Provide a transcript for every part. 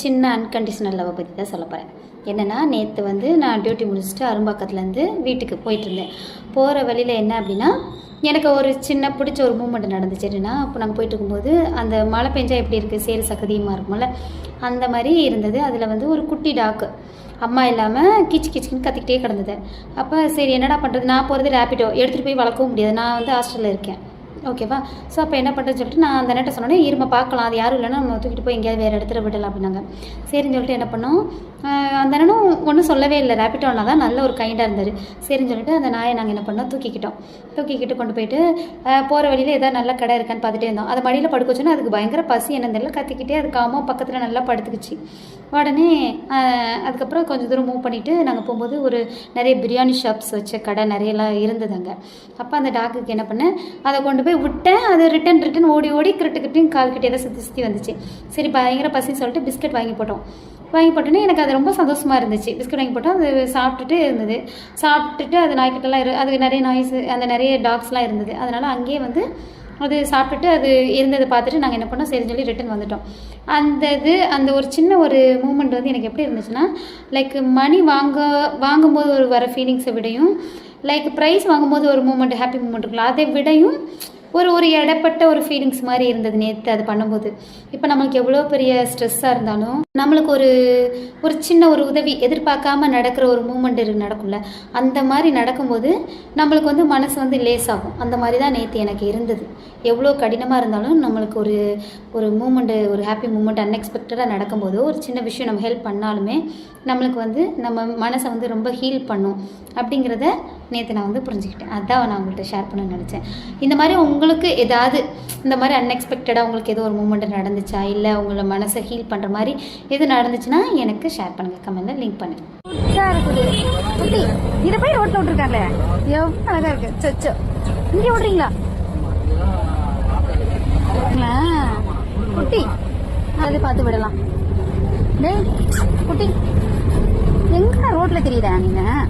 சின்ன அன்கண்டிஷனல் லவ்வை பற்றி தான் சொல்ல போகிறேன். என்னென்னா, நேற்று வந்து நான் டியூட்டி முடிச்சுட்டு அரும்பாக்கத்துலேருந்து வீட்டுக்கு போயிட்டுருந்தேன். போகிற வழியில் என்ன அப்படின்னா, எனக்கு ஒரு சின்ன பிடிச்ச ஒரு மூமெண்ட் நடந்துச்சு. என்னன்னா, அப்போ நாங்கள் போயிட்டு இருக்கும்போது அந்த மழை பெஞ்சா எப்படி இருக்குது, சேறு சகதியமாக இருக்கும்ல, அந்த மாதிரி இருந்தது. அதில் வந்து ஒரு குட்டி டாக்கு அம்மா இல்லாமல் கிச்சு கிச்சுன்னு கத்திக்கிட்டே கிடந்தது. அப்போ சரி என்னடா பண்ணுறது, நான் போகிறது ரேப்பிடோ எடுத்துகிட்டு போய் வளர்க்கவும் முடியாது, நான் வந்து ஹாஸ்டலில் இருக்கேன். ஓகேவா? ஸோ அப்போ என்ன பண்ணுறதுன்னு சொல்லிட்டு நான் அந்த நேரத்தை சொன்னோன்னே, இருமை பார்க்கலாம், அது யாரும் இல்லைன்னா நம்ம தூக்கிட்டு போய் எங்கேயாவது வேறு இடத்துல விடலாம் அப்படின்னாங்க. சரின்னு சொல்லிட்டு என்ன பண்ணோம், அந்த அண்ணனும் ஒன்றும் சொல்லவே இல்லை. ரேப்பிட்டோன்னா தான் நல்ல ஒரு கைண்டாக இருந்தார். சரின்னு சொல்லிட்டு அந்த நாயை நாங்கள் என்ன பண்ணோம், தூக்கிக்கிட்டு கொண்டு போயிட்டு போகிற வழியில் எதாவது நல்ல கடை இருக்கான்னு பார்த்துட்டே இருந்தோம். அதை மடியில் படுக்க வச்சோன்னா அதுக்கு பயங்கர பசி என்னன்னு தெரியல, கத்திக்கிட்டே அது காமோ பக்கத்தில் நல்லா படுத்துக்குச்சு. உடனே அதுக்கப்புறம் கொஞ்சம் தூரம் மூவ் பண்ணிவிட்டு நாங்கள் போகும்போது ஒரு நிறைய பிரியாணி ஷாப்ஸ் வச்ச கடை நிறையலாம் இருந்தது அங்கே. அப்போ அந்த டாக்குக்கு என்ன பண்ணேன், அதை கொண்டு போய் விட்டேன். அது ரிட்டன் ஓடி கிரிட்டுக்கிட்டையும் கால்கிட்டே தான் சுற்றி வந்துச்சு. சரி பயங்கர பசின்னு சொல்லிட்டு பிஸ்கட் வாங்கி போட்டோன்னே எனக்கு அது ரொம்ப சந்தோஷமாக இருந்துச்சு. பிஸ்கட் வாங்கி போட்டோம், அது சாப்பிட்டுட்டு இருந்தது. சாப்பிட்டுட்டு அது நாய்க்கிட்டலாம் அது நிறைய நாய்ஸ், அந்த நிறைய டாக்ஸ்லாம் இருந்தது. அதனால் அங்கேயே வந்து அது சாப்பிட்டுட்டு அது இருந்ததை பார்த்துட்டு நாங்கள் என்ன பண்ணோம், சரின்னு சொல்லி ரிட்டன் வந்துட்டோம். அந்த ஒரு சின்ன ஒரு மூமெண்ட் வந்து எனக்கு எப்படி இருந்துச்சுன்னா, லைக் மணி வாங்கும்போது ஒரு வர ஃபீலிங்ஸை விடையும், லைக் ப்ரைஸ் வாங்கும்போது ஒரு மூமெண்ட், ஹாப்பி மூமெண்ட் இருக்குல்ல, அதை விடையும் ஒரு இடப்பட்ட ஒரு ஃபீலிங்ஸ் மாதிரி இருந்தது நேற்று அது பண்ணும்போது. இப்போ நம்மளுக்கு எவ்வளோ பெரிய ஸ்ட்ரெஸ்ஸாக இருந்தாலும் நம்மளுக்கு ஒரு சின்ன ஒரு உதவி எதிர்பார்க்காம நடக்கிற ஒரு மூமெண்ட் நடக்கும்ல, அந்த மாதிரி நடக்கும்போது நம்மளுக்கு வந்து மனசு வந்து லேசாகும். அந்த மாதிரி தான் நேற்று எனக்கு இருந்தது. எவ்வளோ கடினமாக இருந்தாலும் நம்மளுக்கு ஒரு மூமெண்ட்டு, ஒரு ஹாப்பி மூமெண்ட் அன்எக்ஸ்பெக்டடாக நடக்கும்போது, ஒரு சின்ன விஷயம் நம்ம ஹெல்ப் பண்ணாலுமே நம்மளுக்கு வந்து நம்ம மனசை வந்து ரொம்ப ஹீல் பண்ணும் அப்படிங்கிறத நேற்று நான் வந்து புரிஞ்சுக்கிட்டேன். அதுதான் நான் உங்கள்கிட்ட ஷேர் பண்ண நினச்சேன். இந்த மாதிரி உங்களுக்கு ஏதாவது இந்த மாதிரி அன்எக்ஸ்பெக்டடாக உங்களுக்கு ஏதோ ஒரு மூமெண்ட் நடந்துச்சா, இல்லை உங்களை மனசை ஹீல் பண்ணுற மாதிரி எது நடந்துச்சுன்னா எனக்கு ஷேர் பண்ணுங்கள், கமெண்ட்டில் லிங்க் பண்ணுங்கள். குட்டி இதை போய் ரோட்டில் விட்டுருக்காங்களே, எவ்வளோ அழகாக இருக்குது. சொச்சோ இங்கே விட்றீங்களா குட்டி, அதை பார்த்து விடலாம். டேய் குட்டி, எங்கே ரோட்டில் தெரியுதா நீங்கள்?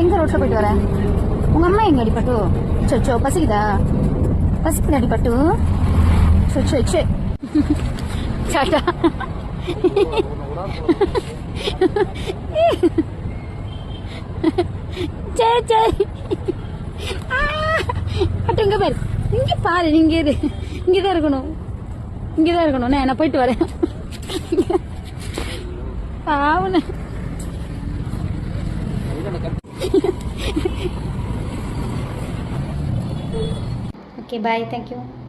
எங்க ரோட்ல போயிட்டு வர? உங்க அம்மா எங்க அடிப்பட்டு? சொச்சோ பசிக்குதா அடிப்பட்டு? சொச்சோ சாட்டா சரி அட்டு இங்க பாரு, இங்க பாரு, இங்கதான் இருக்கணும். நான் போயிட்டு வரேன். பாவன Okay, bye. Thank you.